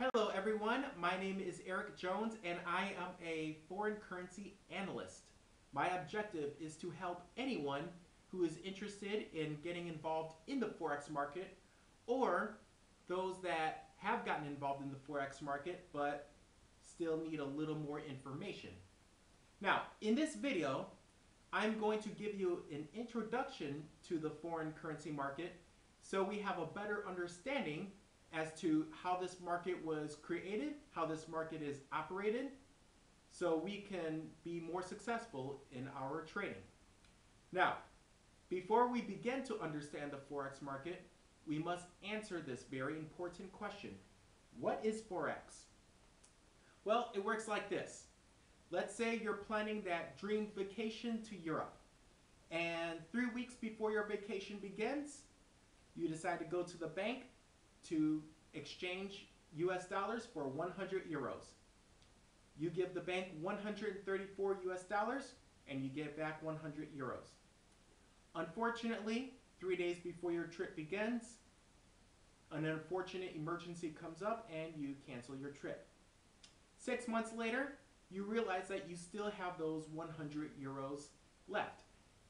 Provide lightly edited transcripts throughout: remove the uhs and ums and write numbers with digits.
Hello everyone, my name is Eric Jones and I am a foreign currency analyst. My objective is to help anyone who is interested in getting involved in the Forex market or those that have gotten involved in the Forex market but still need a little more information. Now, in this video, I'm going to give you an introduction to the foreign currency market so we have a better understanding as to how this market was created, how this market is operated, so we can be more successful in our trading. Now, before we begin to understand the Forex market, we must answer this very important question. What is Forex? Well, it works like this. Let's say you're planning that dream vacation to Europe, and 3 weeks before your vacation begins, you decide to go to the bank to exchange US dollars for 100 euros. You give the bank 134 US dollars and you get back 100 euros. Unfortunately, 3 days before your trip begins, an unfortunate emergency comes up and you cancel your trip. 6 months later, you realize that you still have those 100 euros left.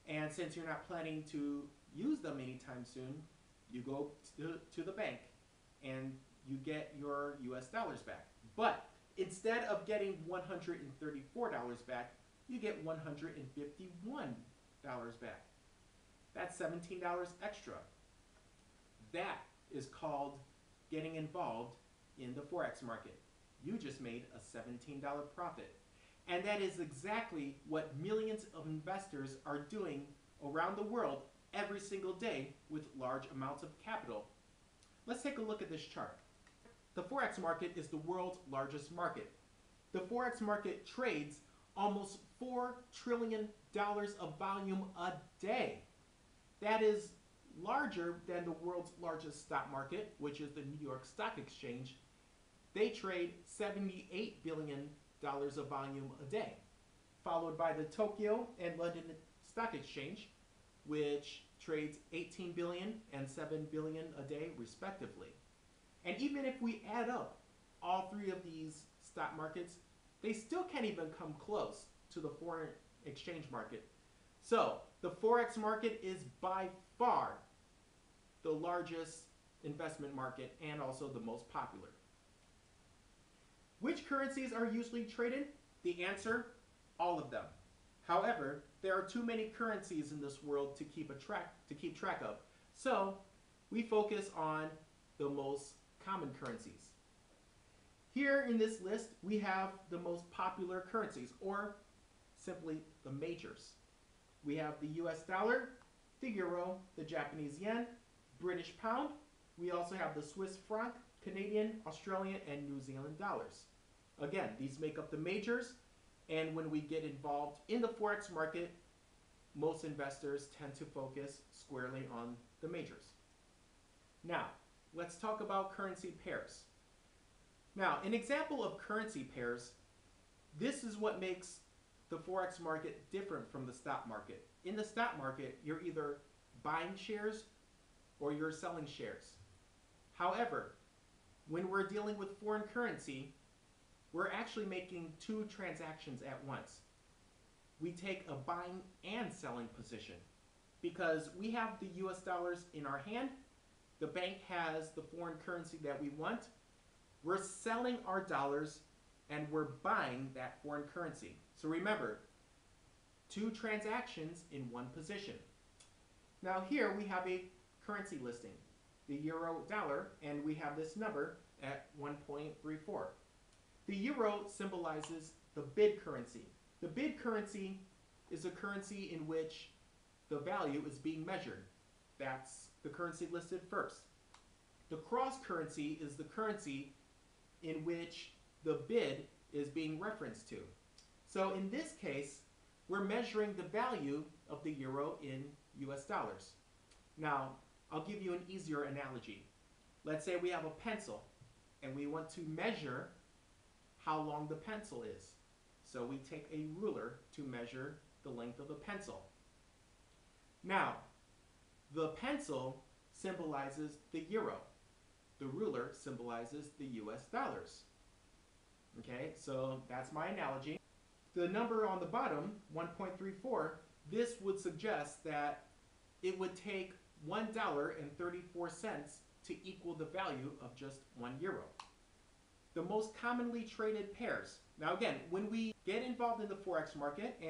And since you're not planning to use them anytime soon, you go to the bank and you get your US dollars back. But instead of getting $134 back, you get $151 back. That's $17 extra. That is called getting involved in the Forex market. You just made a $17 profit. And that is exactly what millions of investors are doing around the world every single day with large amounts of capital. Let's take a look at this chart. The Forex market is the world's largest market. The Forex market trades almost $4 trillion of volume a day. That is larger than the world's largest stock market, which is the New York Stock Exchange. They trade $78 billion of volume a day, followed by the Tokyo and London Stock Exchange, which trades 18 billion and 7 billion a day respectively. And even if we add up all three of these stock markets, they still can't even come close to the foreign exchange market. So the Forex market is by far the largest investment market and also the most popular. Which currencies are usually traded? The answer, all of them. However, there are too many currencies in this world to keep track of. So we focus on the most common currencies. Here in this list, we have the most popular currencies, or simply the majors. We have the US dollar, the euro, the Japanese yen, British pound. We also have the Swiss franc, Canadian, Australian, and New Zealand dollars. Again, these make up the majors, and when we get involved in the Forex market, most investors tend to focus squarely on the majors. Now, let's talk about currency pairs. Now, an example of currency pairs, this is what makes the Forex market different from the stock market. In the stock market, you're either buying shares or you're selling shares. However, when we're dealing with foreign currency, we're actually making two transactions at once. We take a buying and selling position because we have the US dollars in our hand, the bank has the foreign currency that we want, we're selling our dollars and we're buying that foreign currency. So remember, two transactions in one position. Now here we have a currency listing, the euro dollar, and we have this number at 1.34. The euro symbolizes the bid currency. The bid currency is a currency in which the value is being measured. That's the currency listed first. The cross currency is the currency in which the bid is being referenced to. So in this case, we're measuring the value of the euro in US dollars. Now, I'll give you an easier analogy. Let's say we have a pencil and we want to measure how long the pencil is. So we take a ruler to measure the length of the pencil. Now, the pencil symbolizes the euro. the ruler symbolizes the US dollars. Okay, so that's my analogy. The number on the bottom, 1.34, this would suggest that it would take $1.34 to equal the value of just 1 euro. The most commonly traded pairs. Now again, when we get involved in the Forex market,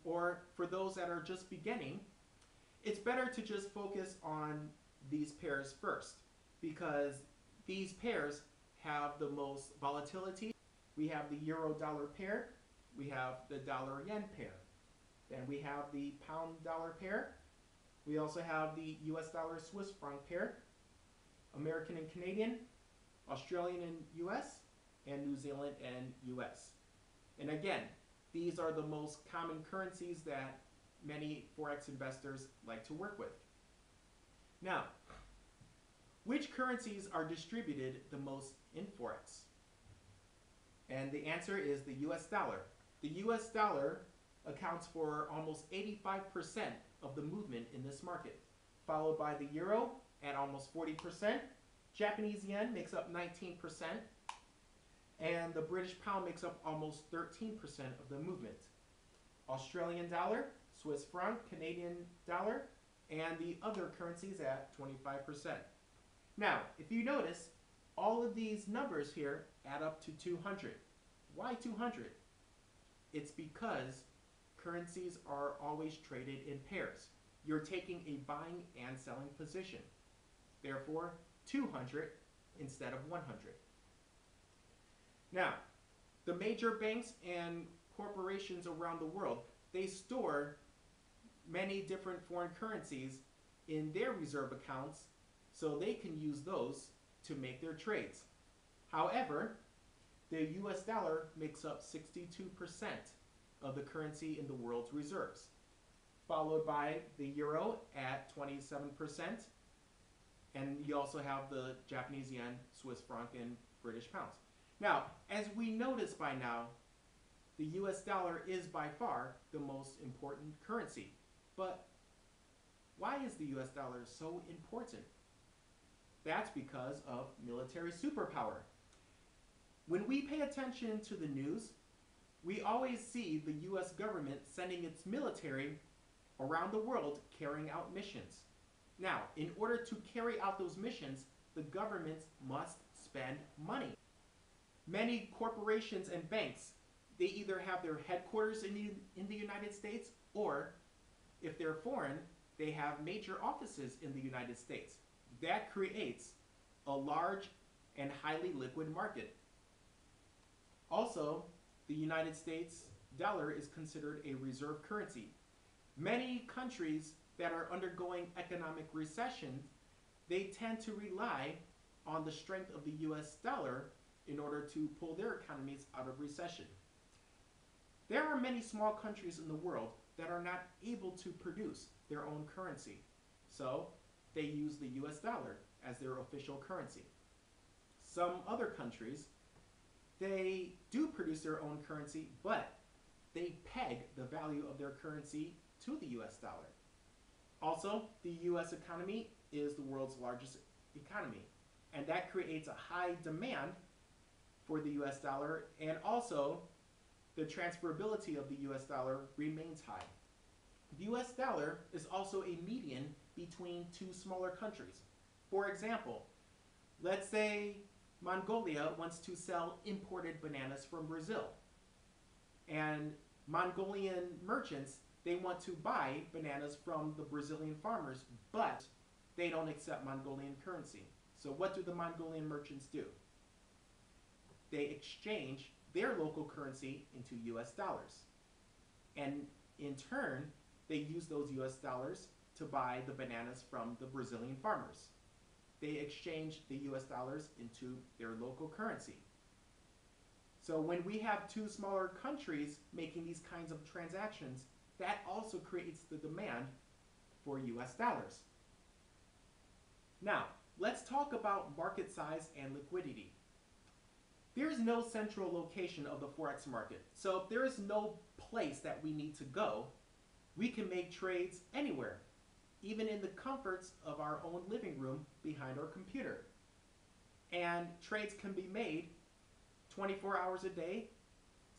or for those that are just beginning, it's better to just focus on these pairs first, because these pairs have the most volatility. We have the euro-dollar pair, we have the dollar-yen pair, then we have the pound-dollar pair, we also have the US dollar-Swiss franc pair, American and Canadian, Australian and US, and New Zealand and US. And again, these are the most common currencies that many Forex investors like to work with. Now, which currencies are distributed the most in Forex? And the answer is the US dollar. The US dollar accounts for almost 85% of the movement in this market, followed by the euro at almost 40%, Japanese yen makes up 19%, and the British pound makes up almost 13% of the movement. Australian dollar, Swiss franc, Canadian dollar, and the other currencies at 25%. Now, if you notice, all of these numbers here add up to 200. Why 200? It's because currencies are always traded in pairs. You're taking a buying and selling position. Therefore, 200 instead of 100. Now, the major banks and corporations around the world, they store many different foreign currencies in their reserve accounts so they can use those to make their trades. However, the US dollar makes up 62% of the currency in the world's reserves, followed by the euro at 27%, and you also have the Japanese yen, Swiss franc, and British pounds. Now, as we notice by now, the US dollar is by far the most important currency. But why is the US dollar so important? That's because of military superpower. When we pay attention to the news, we always see the US government sending its military around the world carrying out missions. Now, in order to carry out those missions, the governments must spend money. Many corporations and banks, they either have their headquarters in the United States, or if they're foreign, they have major offices in the United States. That creates a large and highly liquid market. Also, the United States dollar is considered a reserve currency. Many countries that are undergoing economic recession, they tend to rely on the strength of the US dollar in order to pull their economies out of recession. There are many small countries in the world that are not able to produce their own currency. So they use the US dollar as their official currency. Some other countries, they do produce their own currency, but they peg the value of their currency to the US dollar. Also, the US economy is the world's largest economy, and that creates a high demand for the US dollar, and also the transferability of the US dollar remains high. The US dollar is also a median between two smaller countries. For example, let's say Mongolia wants to sell imported bananas from Brazil, and Mongolian merchants, they want to buy bananas from the Brazilian farmers, but they don't accept Mongolian currency. So what do the Mongolian merchants do? They exchange their local currency into US dollars. And in turn, they use those US dollars to buy the bananas from the Brazilian farmers. They exchange the US dollars into their local currency. So when we have two smaller countries making these kinds of transactions, that also creates the demand for US dollars. Now, let's talk about market size and liquidity. There is no central location of the Forex market, so there is no place that we need to go. We can make trades anywhere, even in the comforts of our own living room behind our computer. And trades can be made 24 hours a day,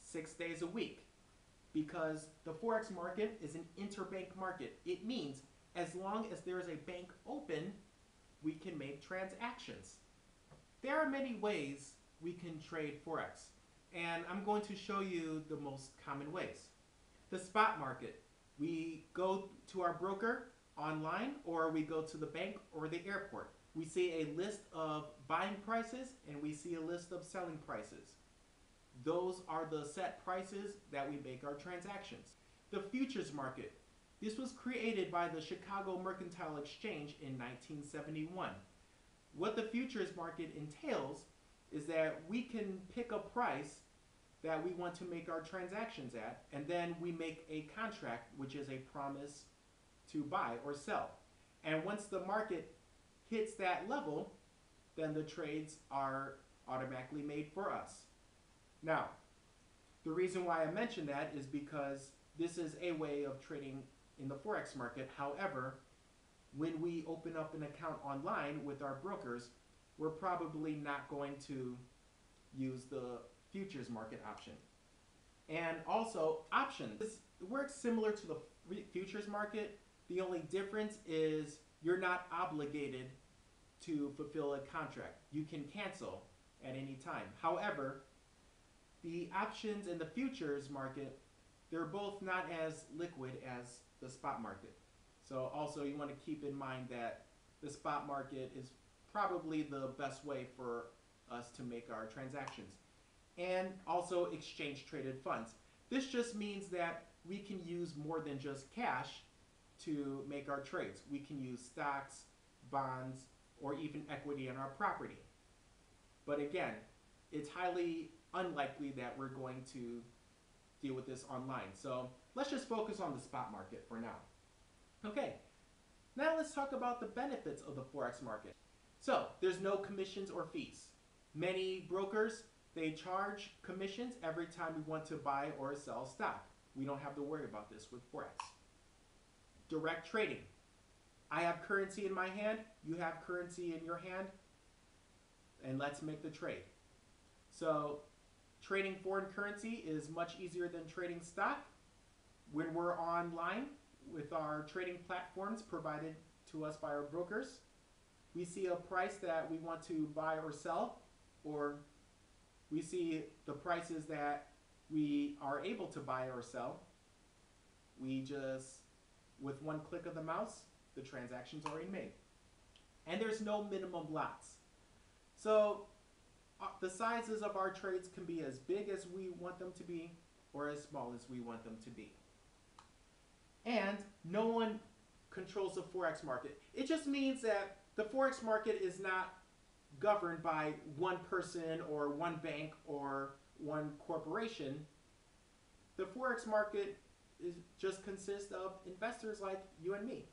6 days a week, because the Forex market is an interbank market. It means as long as there is a bank open, we can make transactions. There are many ways we can trade Forex, and I'm going to show you the most common ways. The spot market. We go to our broker online, or we go to the bank or the airport. We see a list of buying prices and we see a list of selling prices. Those are the set prices that we make our transactions. The futures market. This was created by the Chicago Mercantile Exchange in 1971. What the futures market entails is that we can pick a price that we want to make our transactions at, and then we make a contract, which is a promise to buy or sell. And once the market hits that level, then the trades are automatically made for us. Now, the reason why I mention that is because this is a way of trading in the Forex market. However, when we open up an account online with our brokers, we're probably not going to use the futures market option. And also, options works similar to the futures market. The only difference is you're not obligated to fulfill a contract. You can cancel at any time. However, the options in the futures market, they're both not as liquid as the spot market. So also you want to keep in mind that the spot market is probably the best way for us to make our transactions. And also exchange traded funds. This just means that we can use more than just cash to make our trades. We can use stocks, bonds, or even equity in our property. But again, it's highly unlikely that we're going to deal with this online. So let's just focus on the spot market for now. Okay, now let's talk about the benefits of the Forex market. So there's no commissions or fees. Many brokers, they charge commissions every time we want to buy or sell stock. We don't have to worry about this with Forex. Direct trading. I have currency in my hand, you have currency in your hand, and let's make the trade. So trading foreign currency is much easier than trading stock. When we're online with our trading platforms provided to us by our brokers, we see a price that we want to buy or sell, or we see the prices that we are able to buy or sell. We just, with one click of the mouse, the transaction's already made. And there's no minimum lots. So the sizes of our trades can be as big as we want them to be or as small as we want them to be. And no one controls the Forex market. It just means that the Forex market is not governed by one person or one bank or one corporation. The Forex market just consists of investors like you and me.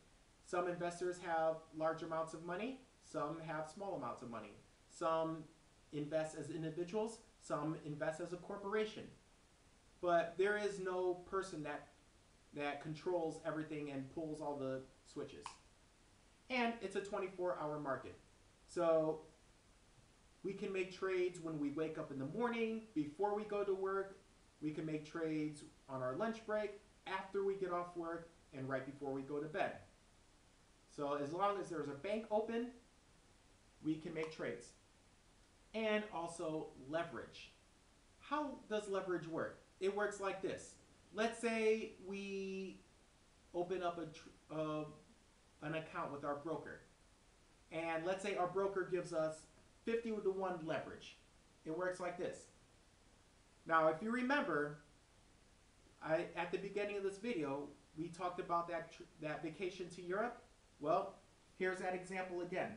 Some investors have large amounts of money, some have small amounts of money. Some invest as individuals, some invest as a corporation. But there is no person that controls everything and pulls all the switches. And it's a 24-hour market. So we can make trades when we wake up in the morning, before we go to work. We can make trades on our lunch break, after we get off work, and right before we go to bed. So as long as there's a bank open, we can make trades. And also leverage. How does leverage work? It works like this. Let's say we open up an account with our broker. And let's say our broker gives us 50-to-1 leverage. It works like this. Now, if you remember, at the beginning of this video, we talked about that vacation to Europe. Well, here's that example again.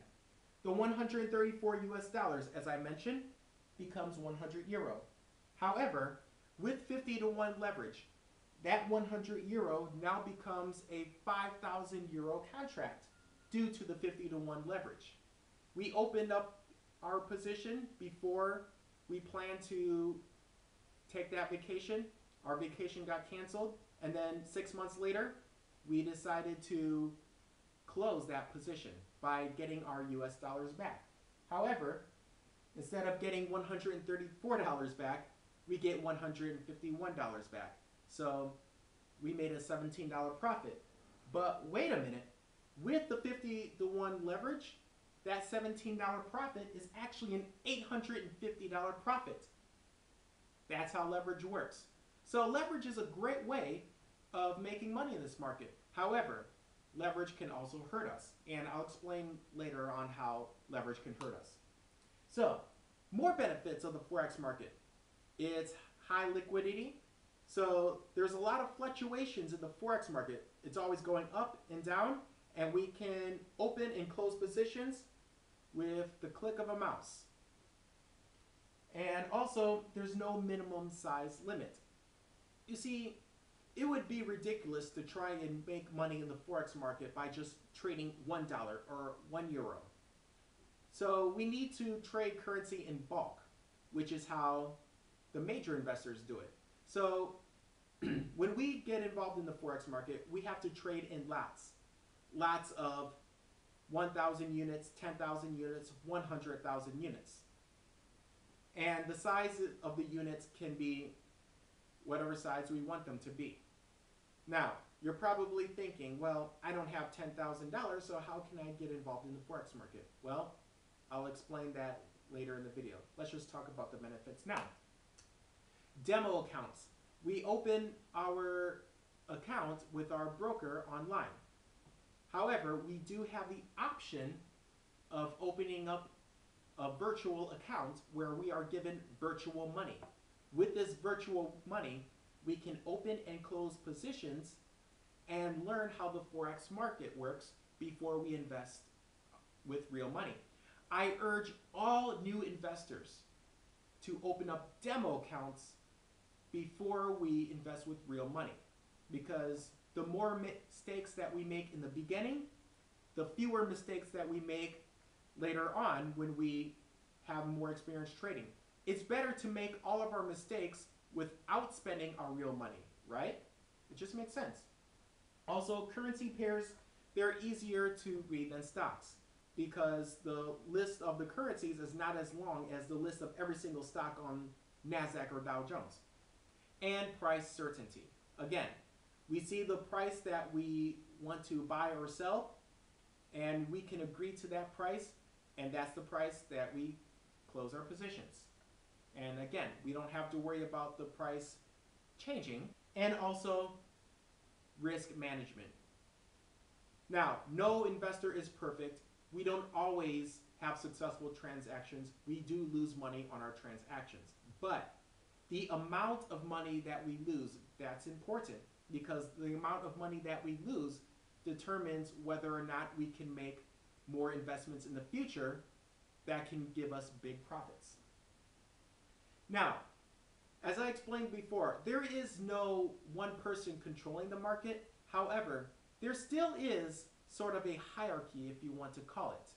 The 134 US dollars, as I mentioned, becomes 100 euro. However, with 50-to-1 leverage, that 100 euro now becomes a 5,000 euro contract due to the 50-to-1 leverage. We opened up our position before we planned to take that vacation. Our vacation got canceled, and then 6 months later, we decided to close that position by getting our US dollars back. However, Instead of getting $134 back, we get $151 back. So we made a $17 profit. But wait a minute, with the 50 to 1 leverage, that $17 profit is actually an $850 profit. That's how leverage works. So leverage is a great way of making money in this market. However, leverage can also hurt us. And I'll explain later on how leverage can hurt us. So, more benefits of the Forex market. It's high liquidity. So there's a lot of fluctuations in the Forex market. It's always going up and down, and we can open and close positions with the click of a mouse. And also, there's no minimum size limit. You see, it would be ridiculous to try and make money in the Forex market by just trading $1 or €1. So we need to trade currency in bulk, which is how the major investors do it. So when we get involved in the Forex market, we have to trade in lots. Lots of 1,000 units, 10,000 units, 100,000 units. And the size of the units can be whatever size we want them to be. Now, you're probably thinking, well, I don't have $10,000, so how can I get involved in the Forex market? Well, I'll explain that later in the video. Let's just talk about the benefits now. Demo accounts. We open our account with our broker online. However, we do have the option of opening up a virtual account where we are given virtual money. With this virtual money, we can open and close positions and learn how the Forex market works before we invest with real money. I urge all new investors to open up demo accounts before we invest with real money, because the more mistakes that we make in the beginning, the fewer mistakes that we make later on when we have more experience trading. It's better to make all of our mistakes without spending our real money, right? It just makes sense. Also, currency pairs, they're easier to read than stocks, because the list of the currencies is not as long as the list of every single stock on NASDAQ or Dow Jones. And price certainty. Again, we see the price that we want to buy or sell, and we can agree to that price, and that's the price that we close our positions. And again, we don't have to worry about the price changing. And also, risk management. Now, no investor is perfect. We don't always have successful transactions. We do lose money on our transactions. But the amount of money that we lose, that's important, because the amount of money that we lose determines whether or not we can make more investments in the future that can give us big profits. Now, as I explained before, there is no one person controlling the market. However, there still is sort of a hierarchy, if you want to call it.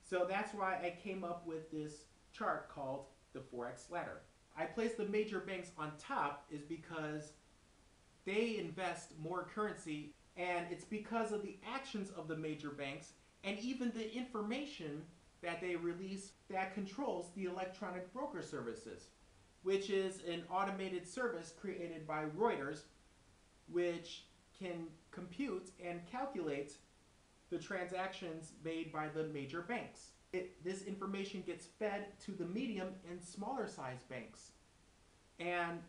So that's why I came up with this chart called the Forex ladder. I placed the major banks on top is because they invest more currency, and it's because of the actions of the major banks and even the information that they release that controls the electronic broker services, which is an automated service created by Reuters, which can compute and calculate the transactions made by the major banks. This information gets fed to the medium and smaller size banks. And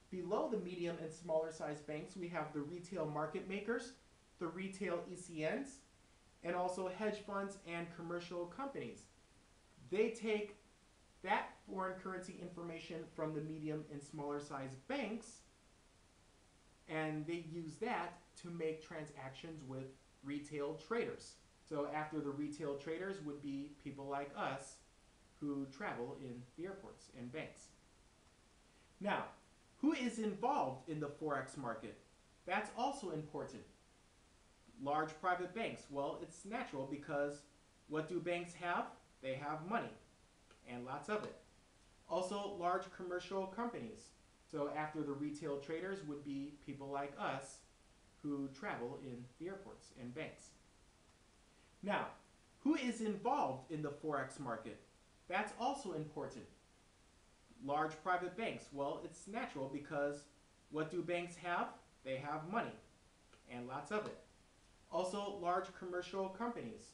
below the medium and smaller size banks, we have the retail market makers, the retail ECNs, and also hedge funds and commercial companies. They take that foreign currency information from the medium and smaller size banks, and they use that to make transactions with retail traders. So after the retail traders would be people like us who travel in the airports and banks. Now, who is involved in the Forex market? That's also important. Large private banks. Well, it's natural, because what do banks have? They have money, and lots of it. Also, large commercial companies. So after the retail traders would be people like us who travel in the airports and banks. Now, who is involved in the Forex market? That's also important. Large private banks. Well, it's natural because what do banks have? They have money and lots of it. Also, large commercial companies.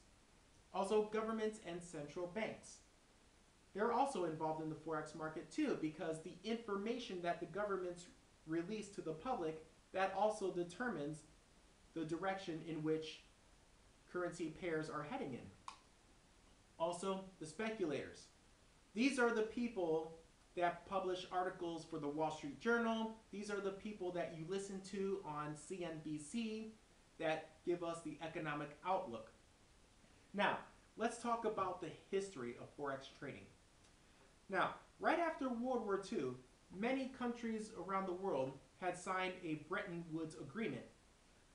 Also, governments and central banks. They're also involved in the Forex market too because the information that the governments release to the public, that also determines the direction in which currency pairs are heading in. Also, the speculators. These are the people that publish articles for the Wall Street Journal. These are the people that you listen to on CNBC that give us the economic outlook. Now, let's talk about the history of Forex trading. Now, right after World War II, many countries around the world had signed a Bretton Woods Agreement.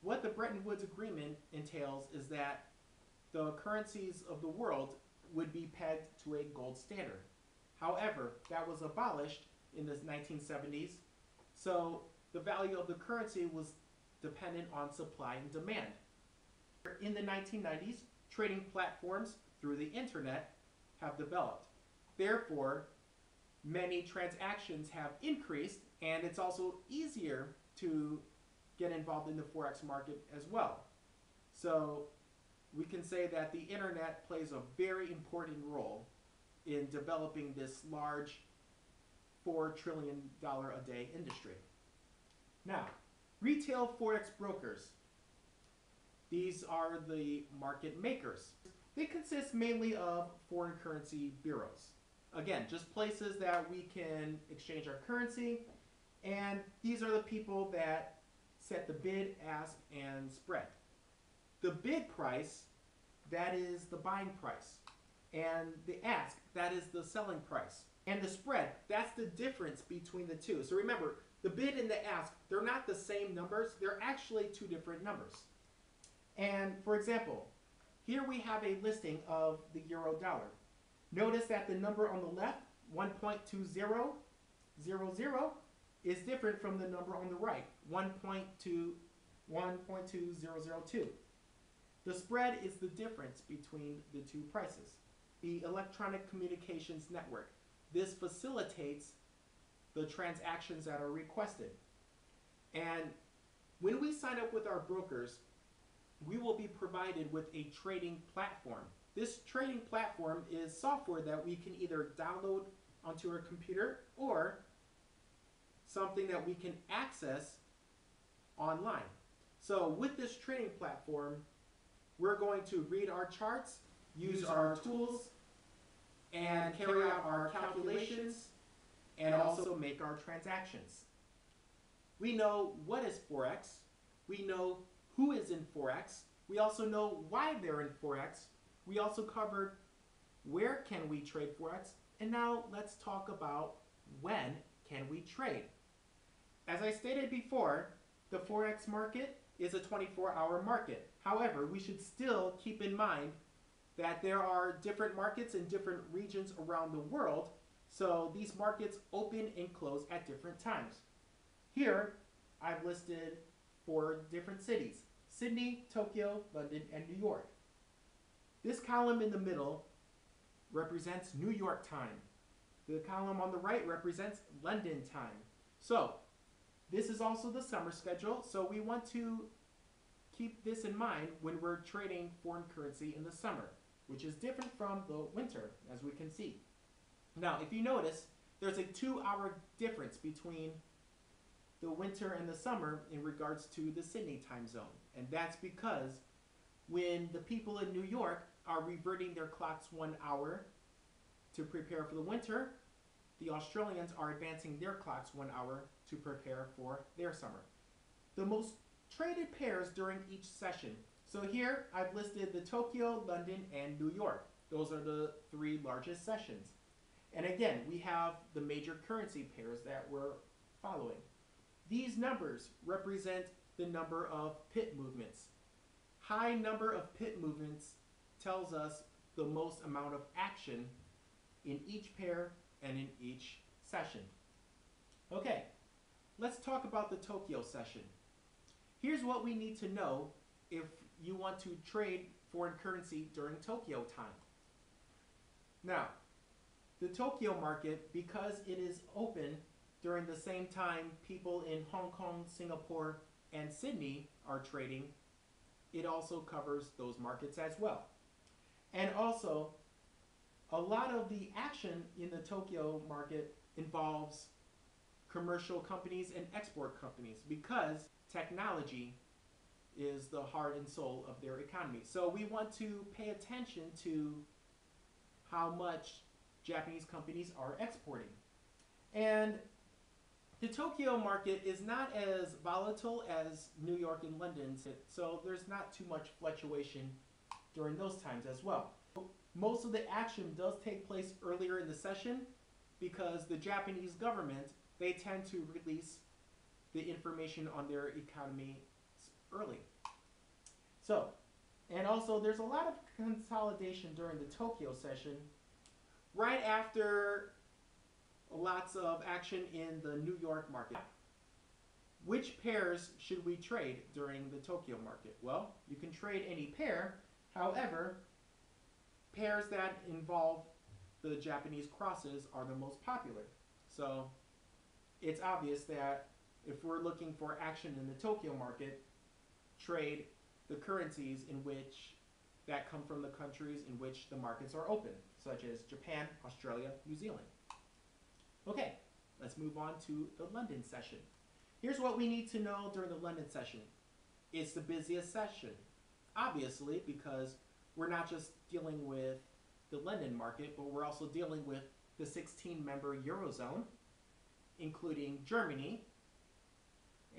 What the Bretton Woods Agreement entails is that the currencies of the world would be pegged to a gold standard. However, that was abolished in the 1970s, so the value of the currency was dependent on supply and demand. In the 1990s, trading platforms through the internet have developed. Therefore, many transactions have increased, and it's also easier to get involved in the Forex market as well. So we can say that the internet plays a very important role in developing this large $4 trillion a day industry. Now, retail Forex brokers. These are the market makers. They consist mainly of foreign currency bureaus. Again, just places that we can exchange our currency, and these are the people that set the bid, ask, and spread. The bid price, that is the buying price. And the ask, that is the selling price. And the spread, that's the difference between the two. So remember, the bid and the ask, they're not the same numbers. They're actually two different numbers. And for example, here we have a listing of the euro dollar. Notice that the number on the left, 1.2000, is different from the number on the right, 1.2002. The spread is the difference between the two prices. The electronic communications network. This facilitates the transactions that are requested. And when we sign up with our brokers, we will be provided with a trading platform. This trading platform is software that we can either download onto our computer or something that we can access online. So with this trading platform, we're going to read our charts, use our tools, and carry out our calculations, and also make our transactions. We know what is Forex. We know who is in Forex. We also know why they're in Forex. We also covered where can we trade Forex. And now let's talk about when can we trade. As I stated before, the Forex market is a 24-hour market. However, we should still keep in mind that there are different markets in different regions around the world, so these markets open and close at different times. Here, I've listed 4 different cities: Sydney, Tokyo, London, and New York. This column in the middle represents New York time. The column on the right represents London time. So, this is also the summer schedule, so we want to keep this in mind when we're trading foreign currency in the summer, which is different from the winter, as we can see. Now, if you notice, there's a 2-hour difference between the winter and the summer in regards to the Sydney time zone. And that's because when the people in New York are reverting their clocks 1 hour to prepare for the winter, the Australians are advancing their clocks 1 hour to prepare for their summer. The most traded pairs during each session. So here I've listed the Tokyo, London, and New York. Those are the 3 largest sessions. And again, we have the major currency pairs that we're following. These numbers represent the number of pip movements. High number of pip movements tells us the most amount of action in each pair and in each session. Okay, let's talk about the Tokyo session. Here's what we need to know if you want to trade foreign currency during Tokyo time. Now, The Tokyo market, because it is open during the same time people in Hong Kong, Singapore, and Sydney are trading, it also covers those markets as well. And also, a lot of the action in the Tokyo market involves commercial companies and export companies because technology is the heart and soul of their economy. So we want to pay attention to how much Japanese companies are exporting. And the Tokyo market is not as volatile as New York and London, so there's not too much fluctuation during those times as well. Most of the action does take place earlier in the session because the Japanese government, they tend to release the information on their economy early. So, and also there's a lot of consolidation during the Tokyo session right after lots of action in the New York market. Which pairs should we trade during the Tokyo market? Well, you can trade any pair. However, pairs that involve the Japanese crosses are the most popular. So it's obvious that if we're looking for action in the Tokyo market, trade the currencies in which that come from the countries in which the markets are open, such as Japan, Australia, New Zealand. Okay, let's move on to the London session. Here's what we need to know during the London session. It's the busiest session, obviously, because we're not just dealing with the London market, but we're also dealing with the 16-member Eurozone, including Germany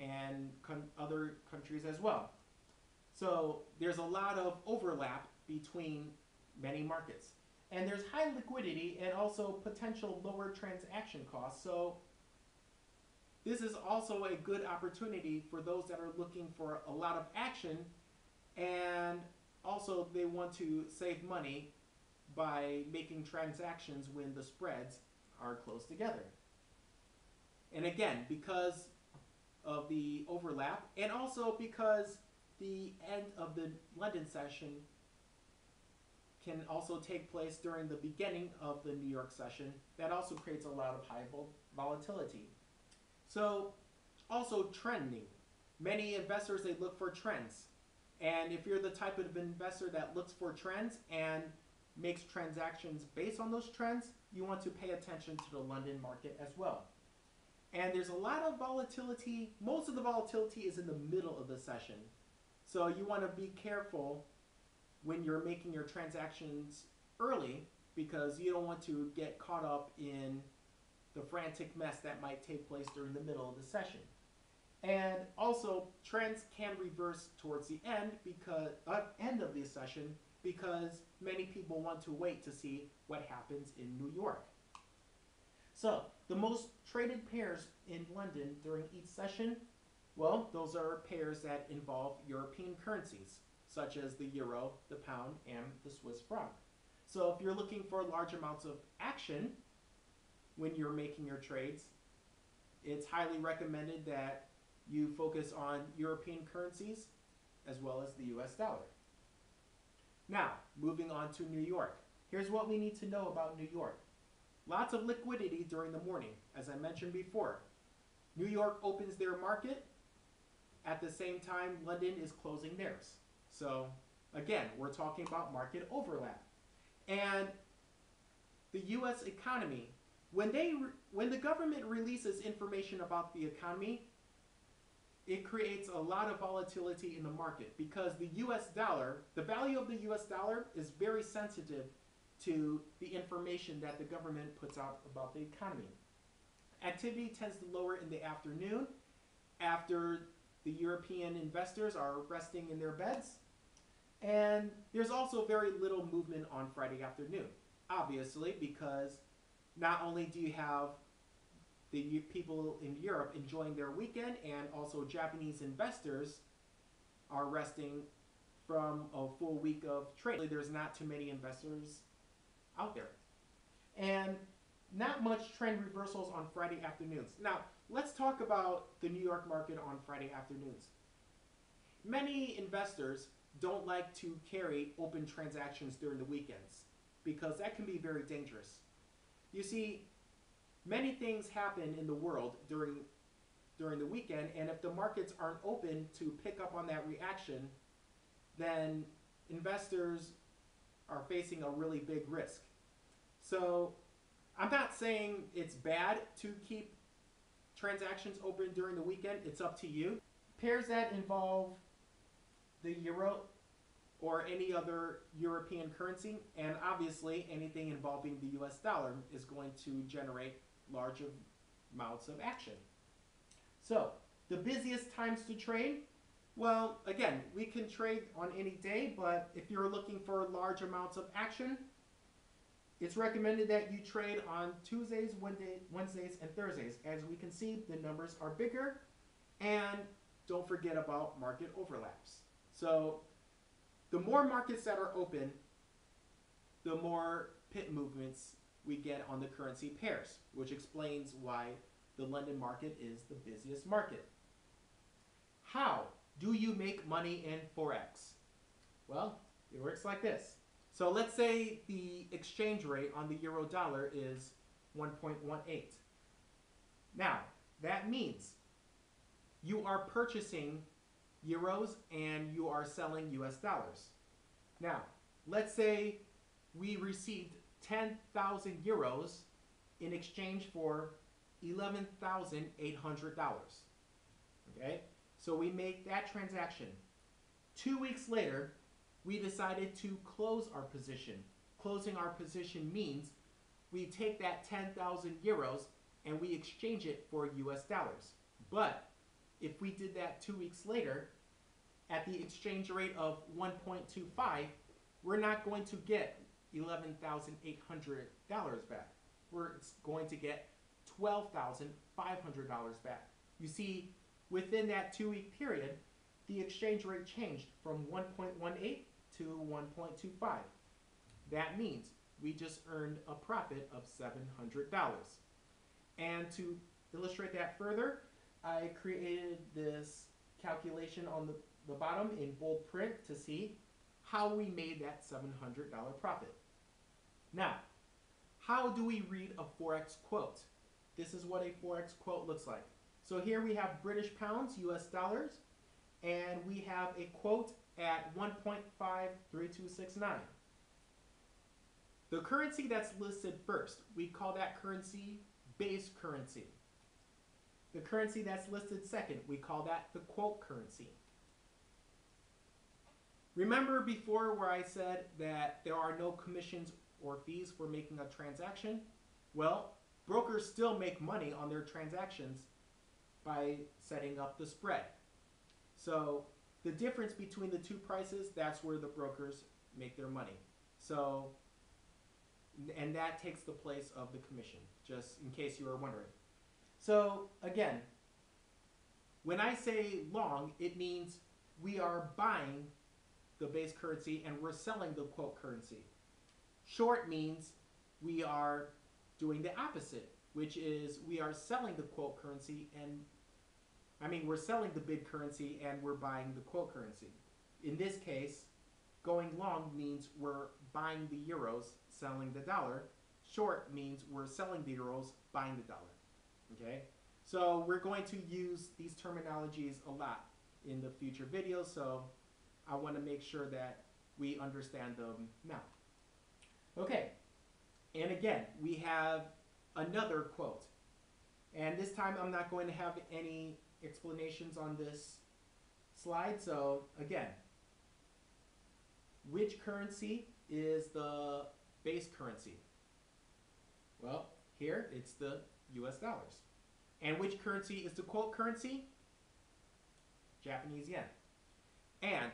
and other countries as well. So there's a lot of overlap between many markets. And there's high liquidity and also potential lower transaction costs. So this is also a good opportunity for those that are looking for a lot of action, and also they want to save money by making transactions when the spreads are close together. And again, because of the overlap, and also because the end of the London session can also take place during the beginning of the New York session, that also creates a lot of high volatility. So also trending. Many investors, they look for trends. And if you're the type of investor that looks for trends and makes transactions based on those trends, you want to pay attention to the London market as well. And there's a lot of volatility. Most of the volatility is in the middle of the session. So you want to be careful when you're making your transactions early, because you don't want to get caught up in the frantic mess that might take place during the middle of the session. And also, trends can reverse towards the end of the session, because many people want to wait to see what happens in New York. So the most traded pairs in London during each session, well, those are pairs that involve European currencies, such as the euro, the pound, and the Swiss franc. So if you're looking for large amounts of action when you're making your trades, it's highly recommended that you focus on European currencies as well as the US dollar. Now, moving on to New York. Here's what we need to know about New York. Lots of liquidity during the morning, as I mentioned before. New York opens their market at the same time London is closing theirs. So again, we're talking about market overlap. And the US economy, when the government releases information about the economy, it creates a lot of volatility in the market, because the US dollar, the value of the US dollar is very sensitive to the information that the government puts out about the economy. Activity tends to lower in the afternoon after the European investors are resting in their beds. And there's also very little movement on Friday afternoon, obviously, because not only do you have the people in Europe enjoying their weekend, and also Japanese investors are resting from a full week of trade. There's not too many investors out there. And not much trend reversals on Friday afternoons. Now, let's talk about the New York market on Friday afternoons. Many investors don't like to carry open transactions during the weekends, because that can be very dangerous. You see, many things happen in the world during the weekend, and if the markets aren't open to pick up on that reaction, then investors are facing a really big risk. So I'm not saying it's bad to keep transactions open during the weekend. It's up to you. Pairs that involve the euro or any other European currency, and obviously anything involving the US dollar is going to generate large amounts of action. So, the busiest times to trade? Well, again, we can trade on any day, but if you're looking for large amounts of action, it's recommended that you trade on Tuesdays, Wednesdays, and Thursdays. As we can see, the numbers are bigger, and don't forget about market overlaps. So, the more markets that are open, the more pit movements we get on the currency pairs, which explains why the London market is the busiest market. How do you make money in Forex? Well, it works like this. So let's say the exchange rate on the euro dollar is 1.18. Now, that means you are purchasing euros and you are selling US dollars. Now, let's say we received 10,000 euros in exchange for $11,800. Okay? So we make that transaction. 2 weeks later, we decided to close our position. Closing our position means we take that 10,000 euros and we exchange it for US dollars. But if we did that 2 weeks later, at the exchange rate of 1.25, we're not going to get $11,800 back. We're going to get $12,500 back. You see, within that 2-week period, the exchange rate changed from 1.18 to 1.25. That means we just earned a profit of $700. And to illustrate that further, I created this calculation on the bottom in bold print to see how we made that $700 profit. Now, how do we read a Forex quote? This is what a Forex quote looks like. So here we have British pounds, US dollars, and we have a quote at 1.53269. The currency that's listed first, we call that currency base currency. The currency that's listed second, we call that the quote currency. Remember before where I said that there are no commissions or fees for making a transaction? Well, brokers still make money on their transactions by setting up the spread. So the difference between the two prices, that's where the brokers make their money. So, and that takes the place of the commission, just in case you were wondering. So again, when I say long, it means we are buying the base currency and we're selling the quote currency. Short means we are doing the opposite, which is we are selling the quote currency and we're selling the bid currency and we're buying the quote currency. In this case, going long means we're buying the euros, selling the dollar. Short means we're selling the euros, buying the dollar. Okay? So we're going to use these terminologies a lot in the future videos, so I want to make sure that we understand them now. Okay, and again, we have another quote. And this time I'm not going to have any explanations on this slide, so again, which currency is the base currency? Well, here it's the US dollars. And which currency is the quote currency? Japanese yen. And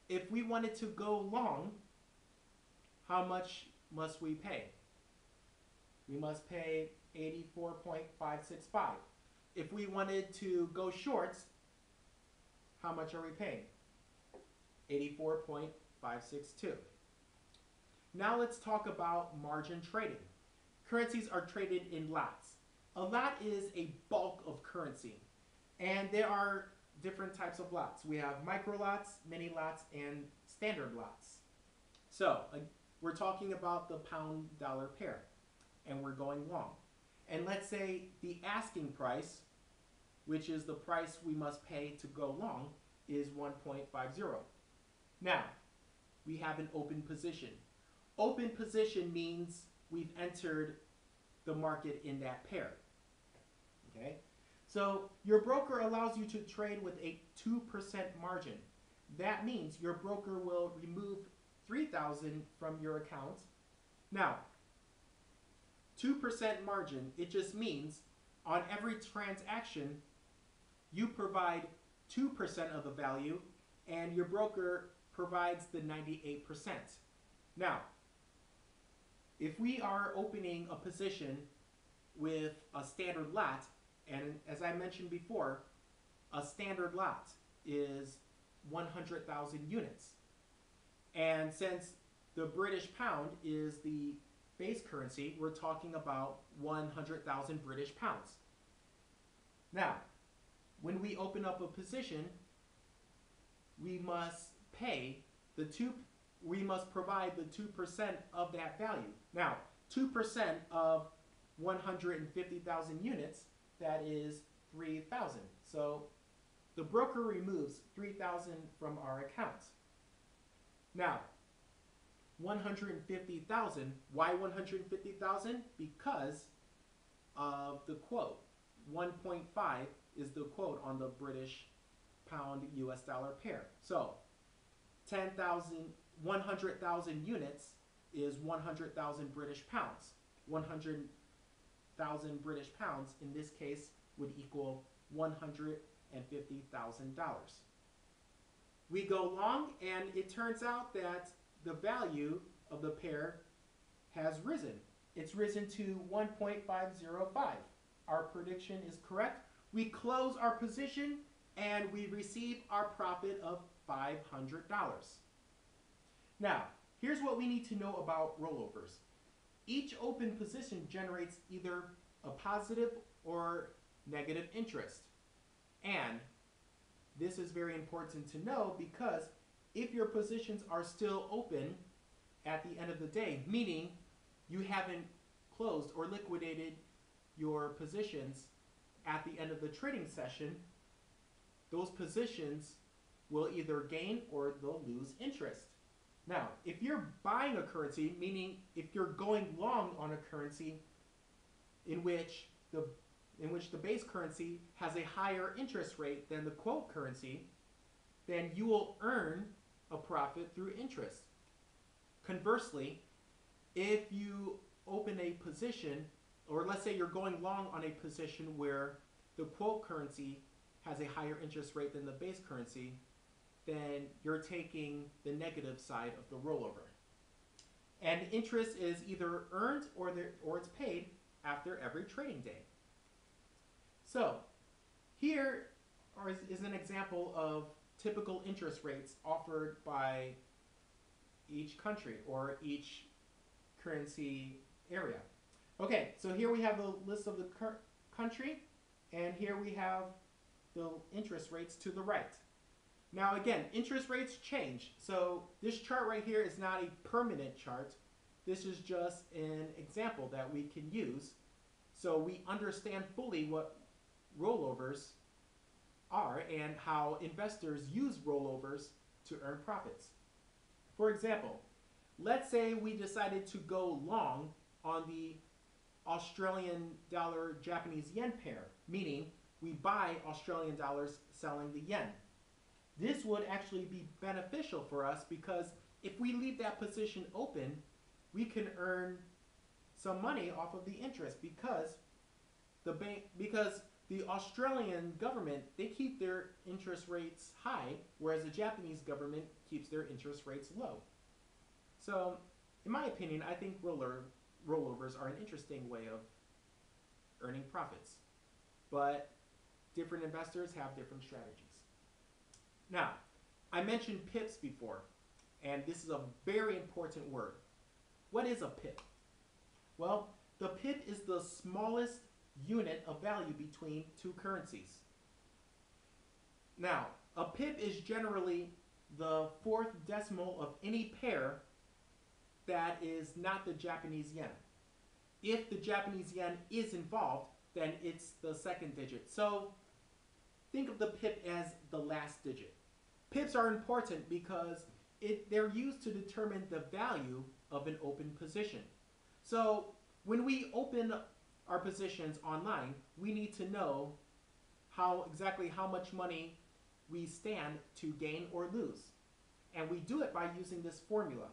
if we wanted to go long, how much must we pay? We must pay 84.565. If we wanted to go shorts, how much are we paying? 84.562. Now let's talk about margin trading. Currencies are traded in lots. A lot is a bulk of currency, and there are different types of lots. We have micro lots, mini lots, and standard lots. So we're talking about the pound dollar pair. and we're going long. And let's say the asking price, which is the price we must pay to go long, is 1.50. Now, we have an open position. Open position means we've entered the market in that pair. Okay? So your broker allows you to trade with a 2% margin. That means your broker will remove $3,000 from your account. Now, 2% margin, it just means on every transaction, you provide 2% of the value and your broker provides the 98%. Now, if we are opening a position with a standard lot, and as I mentioned before, a standard lot is 100,000 units. And since the British pound is the base currency, we're talking about 100,000 British pounds. Now, when we open up a position, we must provide the 2% of that value. Now, 2% of 150,000 units, that is 3,000. So the broker removes 3,000 from our account. Now, 150,000. Why 150,000? Because of the quote. 1.5 is the quote on the British pound US dollar pair. So 100,000 units is 100,000 British pounds. 100,000 British pounds in this case would equal $150,000. We go long, and it turns out that the value of the pair has risen. It's risen to 1.505. Our prediction is correct. We close our position and we receive our profit of $500. Now, here's what we need to know about rollovers. Each open position generates either a positive or negative interest. And this is very important to know because if your positions are still open at the end of the day, meaning you haven't closed or liquidated your positions at the end of the trading session, those positions will either gain or they'll lose interest. Now, if you're buying a currency, meaning if you're going long on a currency in which the base currency has a higher interest rate than the quote currency, then you will earn a profit through interest. Conversely, if you open a position, or let's say you're going long on a position where the quote currency has a higher interest rate than the base currency, then you're taking the negative side of the rollover. And interest is either earned or it's paid after every trading day. So here is an example of typical interest rates offered by each country or each currency area. Okay, so here we have a list of the country, and here we have the interest rates to the right. Now again, interest rates change. So this chart right here is not a permanent chart. This is just an example that we can use so we understand fully what rollovers are and how investors use rollovers to earn profits. For example, let's say we decided to go long on the Australian dollar Japanese yen pair, meaning we buy Australian dollars selling the yen. This would actually be beneficial for us because if we leave that position open, we can earn some money off of the interest because the Australian government, they keep their interest rates high, whereas the Japanese government keeps their interest rates low. So, in my opinion, I think rollovers are an interesting way of earning profits. But different investors have different strategies. Now, I mentioned pips before, and this is a very important word. What is a pip? Well, the pip is the smallest unit of value between two currencies. Now, a pip is generally the fourth decimal of any pair that is not the Japanese yen. If the Japanese yen is involved, then it's the second digit. So think of the pip as the last digit. Pips are important because they're used to determine the value of an open position. So when we open our positions online, we need to know exactly how much money we stand to gain or lose. And we do it by using this formula.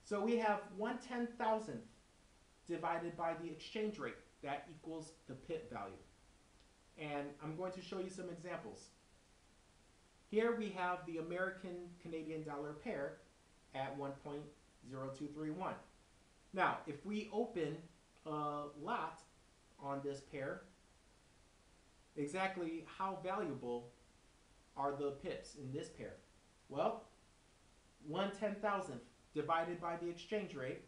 So we have 1/10,000th divided by the exchange rate. That equals the pip value. And I'm going to show you some examples. Here we have the American Canadian dollar pair at 1.0231. Now, if we open a lot on this pair, exactly how valuable are the pips in this pair? Well, 1/10,000th divided by the exchange rate,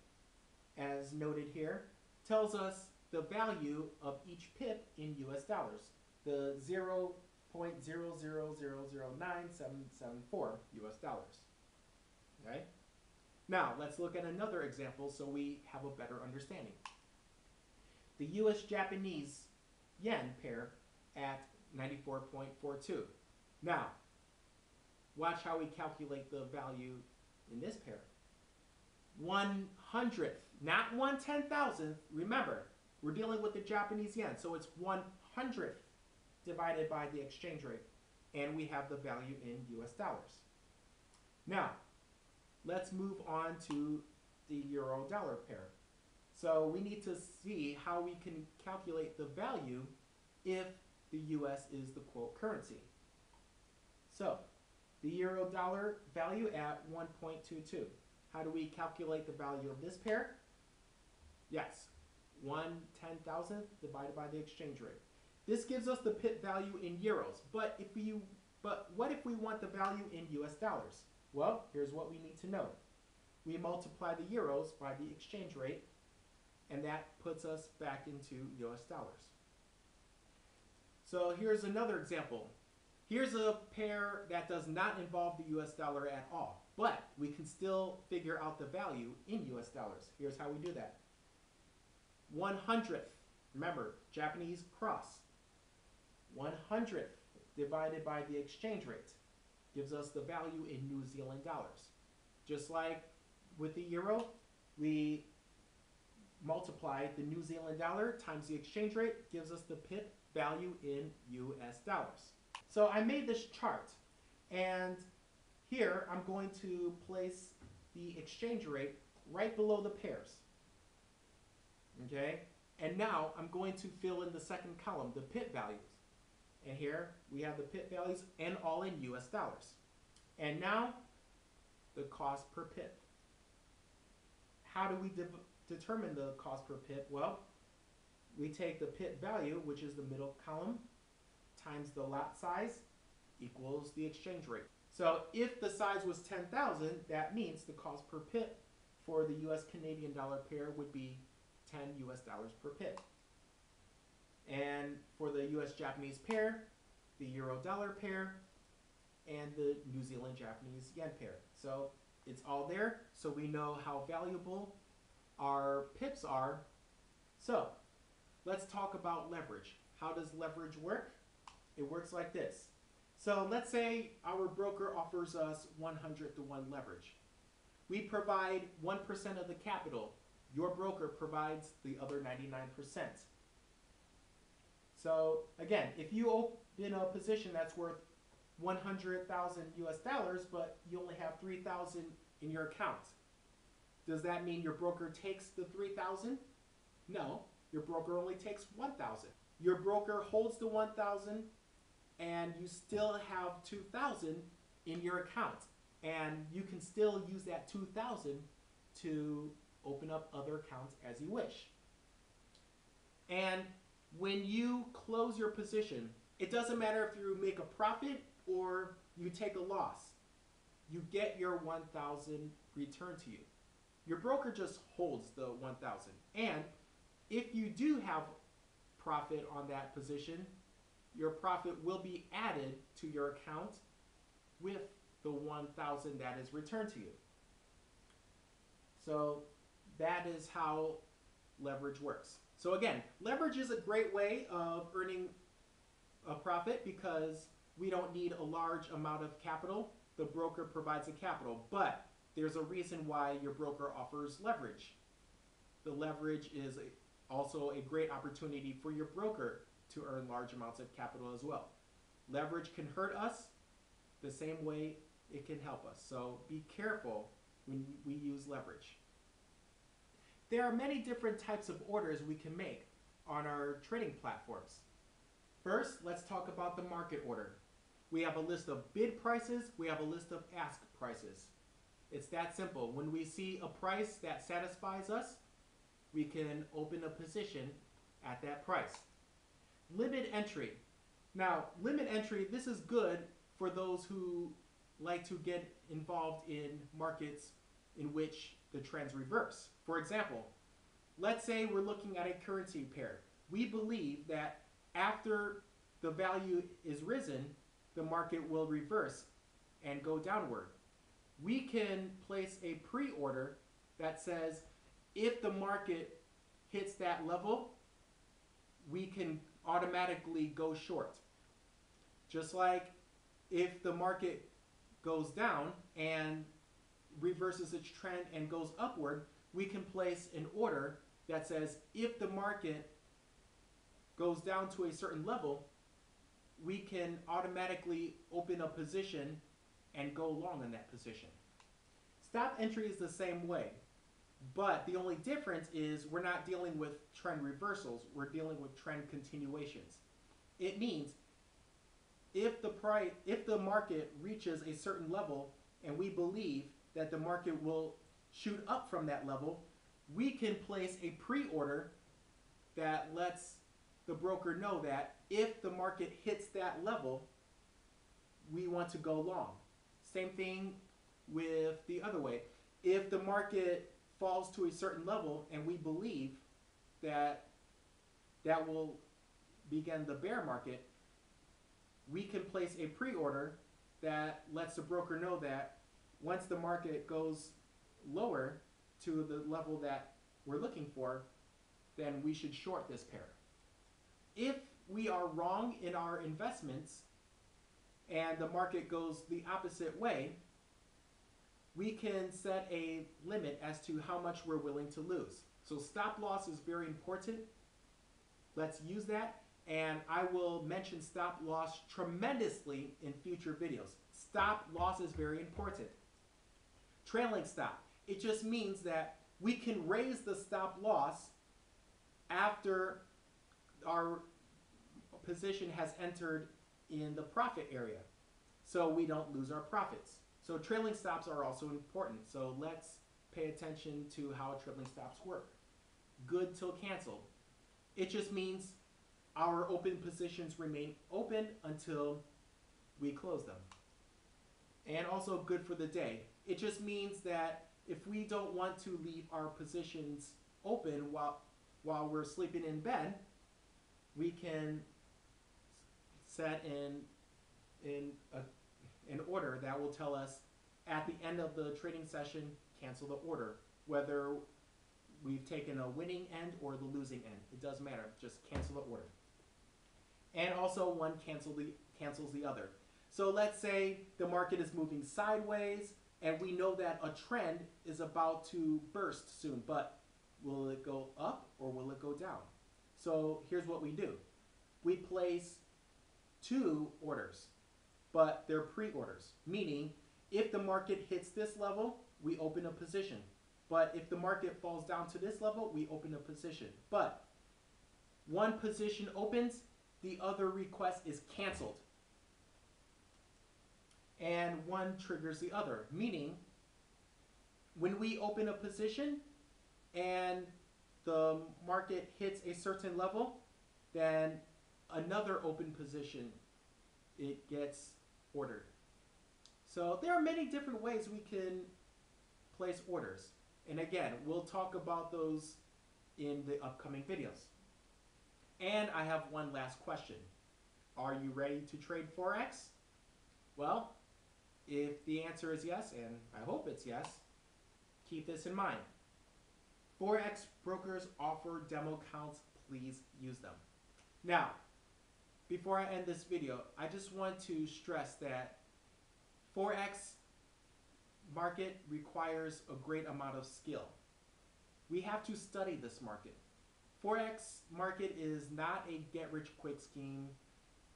as noted here, tells us the value of each pip in US dollars, the 0.000097774 US dollars. Okay? Now, let's look at another example so we have a better understanding. The US Japanese yen pair at 94.42. Now, watch how we calculate the value in this pair. 1/100th, not 1/10,000th. Remember, we're dealing with the Japanese yen, so it's 1/100th divided by the exchange rate, and we have the value in US dollars. Now, let's move on to the euro-dollar pair. So we need to see how we can calculate the value if the US is the quote currency. So, the euro-dollar value at 1.22. How do we calculate the value of this pair? Yes, 1/10,000th divided by the exchange rate. This gives us the pip value in euros, but what if we want the value in US dollars? Well, here's what we need to know. We multiply the euros by the exchange rate, and that puts us back into US dollars. So here's another example. Here's a pair that does not involve the US dollar at all, but we can still figure out the value in US dollars. Here's how we do that. 1/100th, remember, Japanese cross. 1/100th divided by the exchange rate gives us the value in New Zealand dollars. Just like with the euro, we multiply the New Zealand dollar times the exchange rate, gives us the pip value in US dollars. So I made this chart, and here I'm going to place the exchange rate right below the pairs. Okay? And now I'm going to fill in the second column, the pip values. And here we have the pip values and all in US dollars. And now the cost per pip. How do we determine the cost per pip? Well, we take the pip value, which is the middle column, times the lot size equals the exchange rate. So if the size was 10,000, that means the cost per pip for the US Canadian dollar pair would be 10 US dollars per pip. And for the US Japanese pair, the euro dollar pair, and the New Zealand Japanese yen pair. So it's all there, so we know how valuable our pips are. So let's talk about leverage. How does leverage work? It works like this. So let's say our broker offers us 100-to-1 leverage. We provide 1% of the capital. Your broker provides the other 99%. So again, if you open a position that's worth 100,000 US dollars, but you only have 3,000 in your account, does that mean your broker takes the 3,000? No, your broker only takes 1,000. Your broker holds the 1,000, and you still have 2,000 in your account, and you can still use that 2,000 to open up other accounts as you wish. And when you close your position, it doesn't matter if you make a profit or you take a loss. You get your 1,000 returned to you. Your broker just holds the 1,000. And if you do have profit on that position, your profit will be added to your account with the 1,000 that is returned to you. So that is how leverage works. So again, leverage is a great way of earning a profit because we don't need a large amount of capital. The broker provides the capital, but there's a reason why your broker offers leverage. The leverage is also a great opportunity for your broker to earn large amounts of capital as well. Leverage can hurt us the same way it can help us. So be careful when we use leverage. There are many different types of orders we can make on our trading platforms. First, let's talk about the market order. We have a list of bid prices, we have a list of ask prices. It's that simple. When we see a price that satisfies us, we can open a position at that price. Limit entry. Now, limit entry, this is good for those who like to get involved in markets in which the trends reverse. For example, let's say we're looking at a currency pair. We believe that after the value is risen, the market will reverse and go downward. We can place a pre-order that says if the market hits that level, we can automatically go short. Just like if the market goes down and reverses its trend and goes upward, we can place an order that says if the market goes down to a certain level, we can automatically open a position and go long in that position. Stop entry is the same way, but the only difference is we're not dealing with trend reversals, we're dealing with trend continuations. It means if the market reaches a certain level and we believe that the market will shoot up from that level, we can place a pre-order that lets the broker know that if the market hits that level, we want to go long. Same thing with the other way. If the market falls to a certain level and we believe that that will begin the bear market, we can place a pre-order that lets the broker know that once the market goes lower to the level that we're looking for, then we should short this pair. If we are wrong in our investments and the market goes the opposite way, we can set a limit as to how much we're willing to lose. So stop loss is very important. Let's use that. And I will mention stop loss tremendously in future videos. Stop loss is very important. Trailing stop. It just means that we can raise the stop loss after our position has entered in the profit area, so we don't lose our profits. So trailing stops are also important. So let's pay attention to how trailing stops work. Good till canceled. It just means our open positions remain open until we close them. And also good for the day. It just means that if we don't want to leave our positions open while we're sleeping in bed, we can set an order that will tell us at the end of the trading session, cancel the order, whether we've taken a winning end or the losing end. It doesn't matter, just cancel the order. And also one cancels the other. So let's say the market is moving sideways and we know that a trend is about to burst soon, but will it go up or will it go down? So here's what we do. We place two orders, but they're pre-orders, meaning if the market hits this level, we open a position. But if the market falls down to this level, we open a position. But one position opens, the other request is canceled. And one triggers the other, meaning when we open a position and the market hits a certain level, then another open position, it gets ordered. So there are many different ways we can place orders. And again, we'll talk about those in the upcoming videos. And I have one last question. Are you ready to trade Forex? Well, if the answer is yes, and I hope it's yes, keep this in mind. Forex brokers offer demo accounts. Please use them. Now, before I end this video, I just want to stress that Forex market requires a great amount of skill. We have to study this market. Forex market is not a get-rich-quick scheme.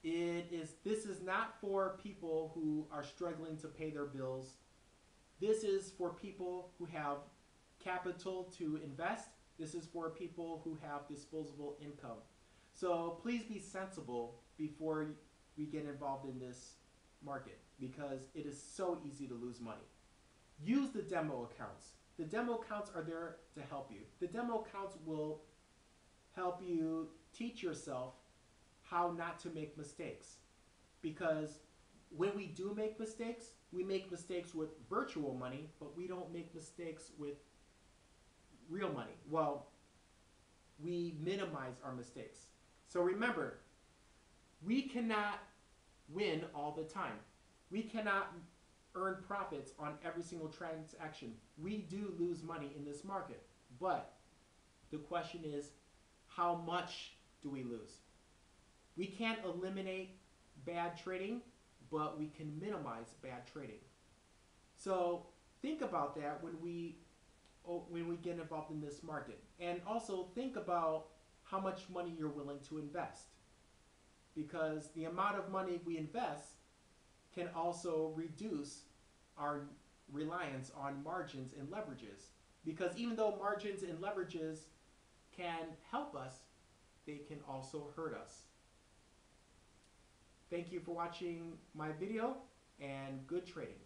This is not for people who are struggling to pay their bills. This is for people who have capital to invest. This is for people who have disposable income. So please be sensible before we get involved in this market, because it is so easy to lose money. Use the demo accounts. The demo accounts are there to help you. The demo accounts will help you teach yourself how not to make mistakes. Because when we do make mistakes, we make mistakes with virtual money, but we don't make mistakes with real money. Well, we minimize our mistakes. So remember, we cannot win all the time. We cannot earn profits on every single transaction. We do lose money in this market. But the question is, how much do we lose? We can't eliminate bad trading, but we can minimize bad trading. So think about that when we get involved in this market. And also think about how much money you're willing to invest. Because the amount of money we invest can also reduce our reliance on margins and leverages. Because even though margins and leverages can help us, they can also hurt us. Thank you for watching my video, and good trading.